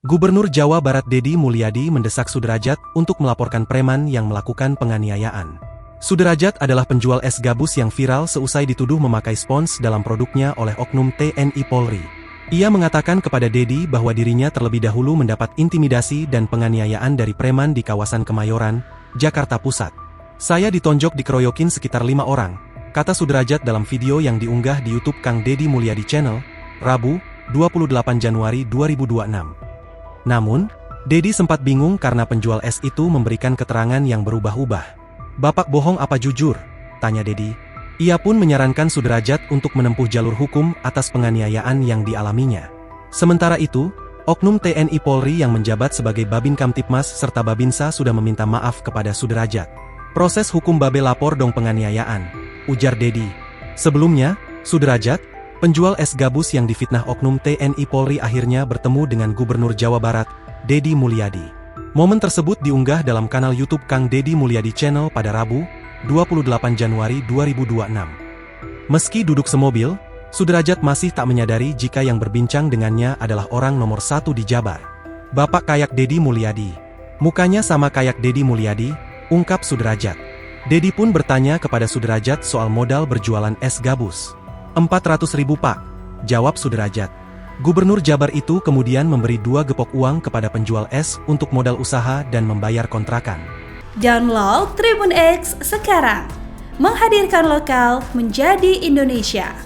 Gubernur Jawa Barat Deddy Mulyadi mendesak Sudrajat untuk melaporkan preman yang melakukan penganiayaan. Sudrajat adalah penjual es gabus yang viral seusai dituduh memakai spons dalam produknya oleh oknum TNI Polri. Ia mengatakan kepada Deddy bahwa dirinya terlebih dahulu mendapat intimidasi dan penganiayaan dari preman di kawasan Kemayoran, Jakarta Pusat. Saya ditonjok dikeroyokin sekitar 5 orang, kata Sudrajat dalam video yang diunggah di YouTube Kang Deddy Mulyadi Channel, Rabu, 28 Januari 2026. Namun, Deddy sempat bingung karena penjual es itu memberikan keterangan yang berubah-ubah. "Bapak bohong apa jujur?" tanya Deddy. Ia pun menyarankan Sudrajat untuk menempuh jalur hukum atas penganiayaan yang dialaminya. Sementara itu, oknum TNI Polri yang menjabat sebagai Babin Kamtipmas serta Babinsa sudah meminta maaf kepada Sudrajat. "Proses hukum babe lapor dong penganiayaan," ujar Deddy. Sebelumnya, Sudrajat, penjual es gabus yang difitnah oknum TNI Polri akhirnya bertemu dengan Gubernur Jawa Barat, Deddy Mulyadi. Momen tersebut diunggah dalam kanal YouTube Kang Deddy Mulyadi Channel pada Rabu, 28 Januari 2026. Meski duduk semobil, Sudrajat masih tak menyadari jika yang berbincang dengannya adalah orang nomor 1 di Jabar. "Bapak kayak Deddy Mulyadi. Mukanya sama kayak Deddy Mulyadi," ungkap Sudrajat. Deddy pun bertanya kepada Sudrajat soal modal berjualan es gabus. 400.000 pak, jawab Sudrajat. Gubernur Jabar itu kemudian memberi 2 gepok uang kepada penjual es untuk modal usaha dan membayar kontrakan. Download Tribun X sekarang, menghadirkan lokal menjadi Indonesia.